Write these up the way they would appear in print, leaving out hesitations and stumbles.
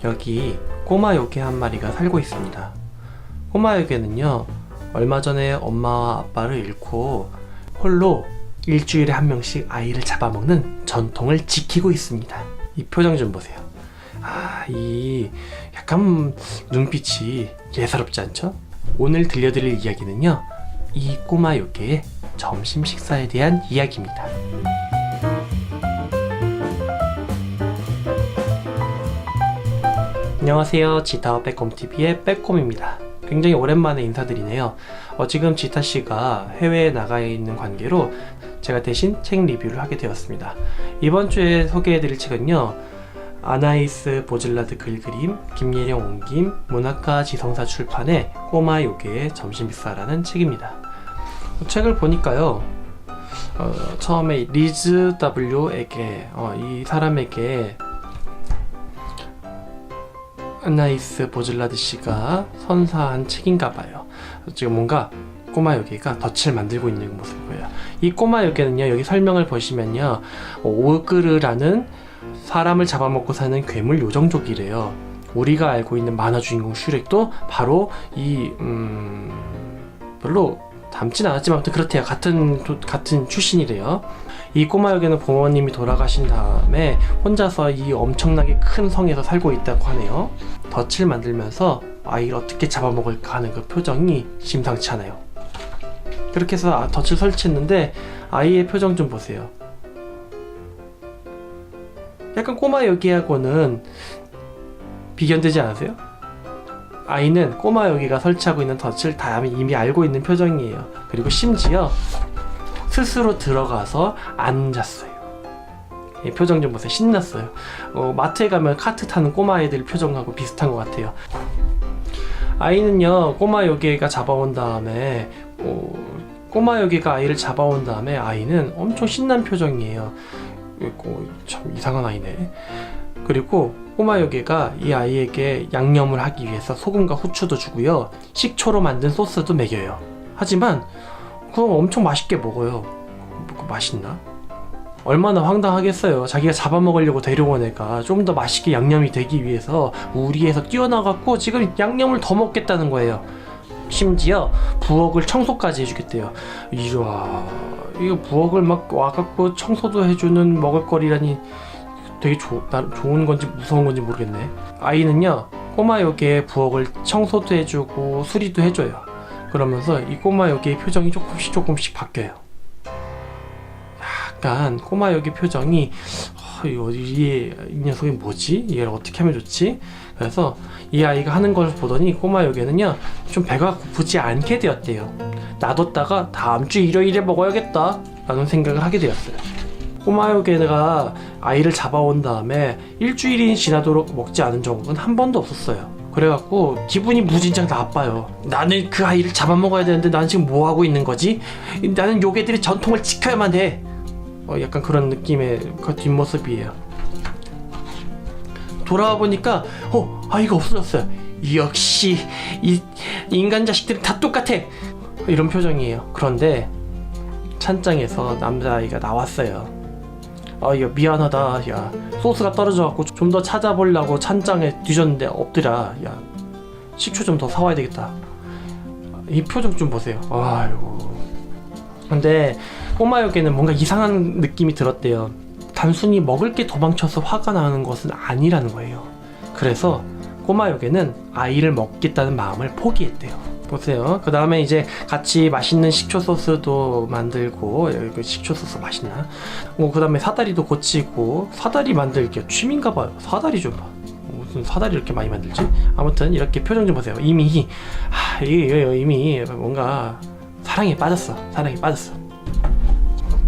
여기 꼬마 요괴 한 마리가 살고 있습니다. 꼬마 요괴는요, 얼마 전에 엄마와 아빠를 잃고 홀로 일주일에 한 명씩 아이를 잡아먹는 전통을 지키고 있습니다. 이 표정 좀 보세요. 이 약간 눈빛이 예사롭지 않죠? 오늘 들려드릴 이야기는요, 이 꼬마 요괴의 점심 식사에 대한 이야기입니다. 안녕하세요, 지타와 빼꼼TV의 빼꼼입니다. 굉장히 오랜만에 인사드리네요. 지금 지타씨가 해외에 나가 있는 관계로 제가 대신 책 리뷰를 하게 되었습니다. 이번 주에 소개해드릴 책은요, 아나이스 보즐라드 글그림, 김예령 옮김, 문학과 지성사 출판의 꼬마 요괴의 점심식사라는 책입니다. 책을 보니까요, 처음에 리즈 W에게 이 사람에게 아나이스 보즐라드 씨가 선사한 책인가봐요. 지금 뭔가 꼬마 요괴가 덫을 만들고 있는 모습이고요. 이 꼬마 요괴는요, 여기 설명을 보시면요, 오그르라는 사람을 잡아먹고 사는 괴물 요정족이래요. 우리가 알고 있는 만화 주인공 슈렉도 바로 이 별로 닮진 않았지만 아무튼 그렇대요. 같은 출신이래요. 이 꼬마 요괴는 부모님이 돌아가신 다음에 혼자서 이 엄청나게 큰 성에서 살고 있다고 하네요. 덫을 만들면서 아이를 어떻게 잡아먹을까 하는 그 표정이 심상치 않아요. 그렇게 해서 덫을 설치했는데 아이의 표정 좀 보세요. 약간 꼬마 요괴하고는 비견되지 않으세요? 아이는 꼬마 요괴가 설치하고 있는 덫을 다 이미 알고 있는 표정이에요. 그리고 심지어 스스로 들어가서 앉았어요. 이 표정 좀 보세요. 신났어요. 마트에 가면 카트 타는 꼬마 아이들 표정하고 비슷한 것 같아요. 아이는요, 꼬마 요괴가 잡아온 다음에 꼬마 요괴가 아이를 잡아온 다음에 아이는 엄청 신난 표정이에요. 참 이상한 아이네. 그리고 꼬마 요괴가 이 아이에게 양념을 하기 위해서 소금과 후추도 주고요, 식초로 만든 소스도 먹여요. 하지만 그거 엄청 맛있게 먹어요. 맛있나? 얼마나 황당하겠어요. 자기가 잡아먹으려고 데려온 애가 좀 더 맛있게 양념이 되기 위해서 우리에서 뛰어나갖고 지금 양념을 더 먹겠다는 거예요. 심지어 부엌을 청소까지 해주겠대요. 이거 부엌을 막 와갖고 청소도 해주는 먹을거리라니 되게 좋은 건지 무서운 건지 모르겠네. 아이는요, 꼬마 요괴의 부엌을 청소도 해주고 수리도 해줘요. 그러면서 이 꼬마 요괴의 표정이 조금씩 바뀌어요. 약간 꼬마 요괴 표정이 이 녀석이 뭐지? 얘를 어떻게 하면 좋지? 그래서 이 아이가 하는 걸 보더니 꼬마 요괴는요, 좀 배가 고프지 않게 되었대요. 놔뒀다가 다음 주 일요일에 먹어야겠다 라는 생각을 하게 되었어요. 꼬마 요괴가 아이를 잡아온 다음에 일주일이 지나도록 먹지 않은 적은 한 번도 없었어요. 그래갖고 기분이 무진장 나빠요. 나는 그 아이를 잡아먹어야 되는데 나는 지금 뭐하고 있는 거지? 나는 요괴들의 전통을 지켜야만 해. 약간 그런 느낌의 그 뒷모습이에요. 돌아와 보니까 아이가 없어졌어요. 역시 이 인간 자식들은 다 똑같아, 이런 표정이에요. 그런데 찬장에서 남자아이가 나왔어요. 야, 미안하다. 야, 소스가 떨어져갖고 좀 더 찾아보려고 찬장에 뒤졌는데 없더라. 야, 식초 좀 더 사와야 되겠다. 이 표정 좀 보세요. 아이고. 근데 꼬마 요괴는 뭔가 이상한 느낌이 들었대요. 단순히 먹을 게 도망쳐서 화가 나는 것은 아니라는 거예요. 그래서 꼬마 요괴는 아이를 먹겠다는 마음을 포기했대요. 보세요. 그 다음에 이제 같이 맛있는 식초 소스도 만들고, 여기 식초 소스 맛있나? 그 다음에 사다리도 고치고, 사다리 만들기 취미인가봐요. 사다리 좀 봐. 무슨 사다리 이렇게 많이 만들지? 아무튼 이렇게 표정 좀 보세요. 이미 뭔가 사랑에 빠졌어.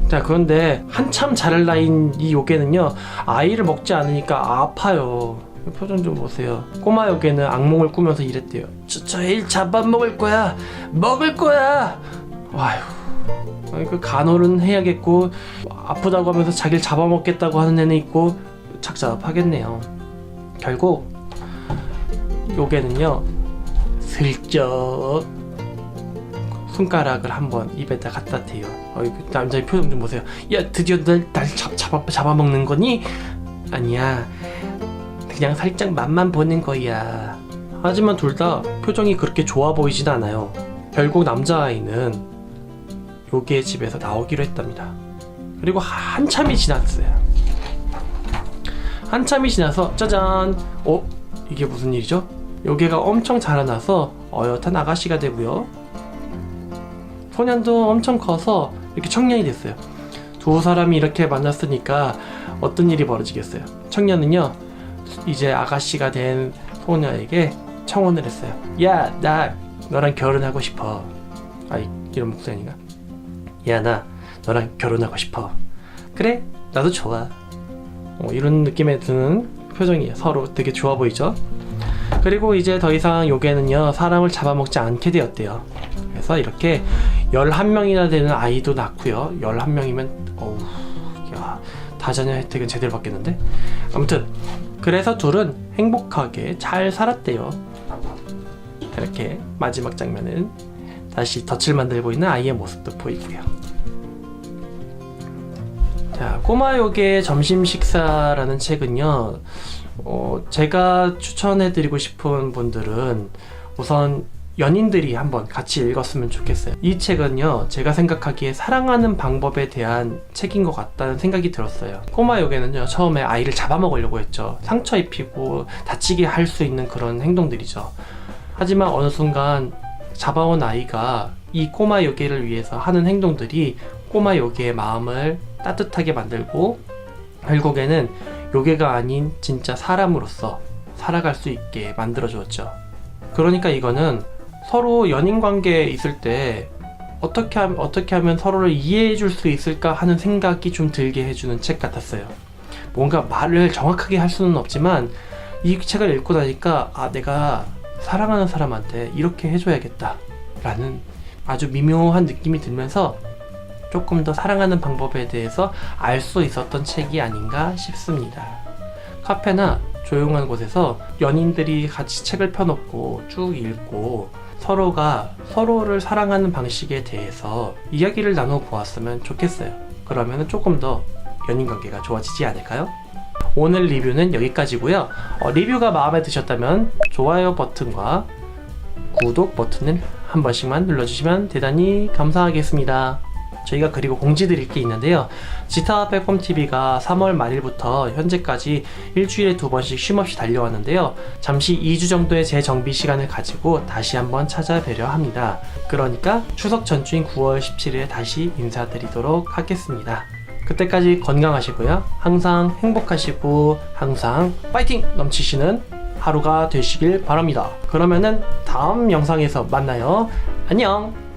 자, 그런데 한참 자랄 나이인 이 요괴는요, 아이를 먹지 않으니까 아파요. 표정 좀 보세요. 꼬마 요괴는 악몽을 꾸면서 이랬대요. 저 일 잡아먹을 거야. 아휴, 그 간호는 해야겠고, 아프다고 하면서 자기를 잡아먹겠다고 하는 애는 있고, 착잡하겠네요. 결국 요괴는요, 슬쩍 손가락을 한번 입에다 갖다 대요. 남자의 표정 좀 보세요. 야, 드디어 날 잡아먹는 거니? 아니야, 그냥 살짝 맛만 보는 거야. 하지만 둘 다 표정이 그렇게 좋아 보이진 않아요. 결국 남자아이는 요괴의 집에서 나오기로 했답니다. 그리고 한참이 지났어요. 한참이 지나서 짜잔! 이게 무슨 일이죠? 요괴가 엄청 자라나서 어엿한 아가씨가 되고요. 소년도 엄청 커서 이렇게 청년이 됐어요. 두 사람이 이렇게 만났으니까 어떤 일이 벌어지겠어요? 청년은요, 이제 아가씨가 된 소녀에게 청혼을 했어요. 야, 나 너랑 결혼하고 싶어. 이런 목소리 아닌가? 야, 나 너랑 결혼하고 싶어. 그래, 나도 좋아. 이런 느낌에 드는 표정이에요. 서로 되게 좋아 보이죠? 그리고 이제 더 이상 요괴는요, 사람을 잡아먹지 않게 되었대요. 그래서 이렇게 11명이나 되는 아이도 낳고요. 11명이면 야, 다자녀 혜택은 제대로 받겠는데? 아무튼 그래서 둘은 행복하게 잘 살았대요. 이렇게 마지막 장면은 다시 덫을 만들고 있는 아이의 모습도 보이고요. 자, 꼬마 요괴의 점심 식사라는 책은요, 제가 추천해드리고 싶은 분들은 우선 연인들이 한번 같이 읽었으면 좋겠어요. 이 책은요, 제가 생각하기에 사랑하는 방법에 대한 책인 것 같다는 생각이 들었어요. 꼬마 요괴는요, 처음에 아이를 잡아먹으려고 했죠. 상처 입히고 다치게 할 수 있는 그런 행동들이죠. 하지만 어느 순간 잡아온 아이가 이 꼬마 요괴를 위해서 하는 행동들이 꼬마 요괴의 마음을 따뜻하게 만들고 결국에는 요괴가 아닌 진짜 사람으로서 살아갈 수 있게 만들어 주었죠. 그러니까 이거는 서로 연인 관계에 있을 때 어떻게 하면 서로를 이해해 줄 수 있을까 하는 생각이 좀 들게 해주는 책 같았어요. 뭔가 말을 정확하게 할 수는 없지만 이 책을 읽고 나니까 내가 사랑하는 사람한테 이렇게 해줘야겠다 라는 아주 미묘한 느낌이 들면서 조금 더 사랑하는 방법에 대해서 알 수 있었던 책이 아닌가 싶습니다. 카페나 조용한 곳에서 연인들이 같이 책을 펴놓고 쭉 읽고 서로가 서로를 사랑하는 방식에 대해서 이야기를 나눠보았으면 좋겠어요. 그러면 조금 더 연인관계가 좋아지지 않을까요? 오늘 리뷰는 여기까지고요. 리뷰가 마음에 드셨다면 좋아요 버튼과 구독 버튼을 한 번씩만 눌러주시면 대단히 감사하겠습니다. 저희가 그리고 공지 드릴 게 있는데요. 지타 빼꼼TV가 3월 말일부터 현재까지 일주일에 2번씩 쉼없이 달려왔는데요. 잠시 2주 정도의 재정비 시간을 가지고 다시 한번 찾아뵈려 합니다. 그러니까 추석 전주인 9월 17일에 다시 인사드리도록 하겠습니다. 그때까지 건강하시고요. 항상 행복하시고 항상 파이팅 넘치시는 하루가 되시길 바랍니다. 그러면은 다음 영상에서 만나요. 안녕!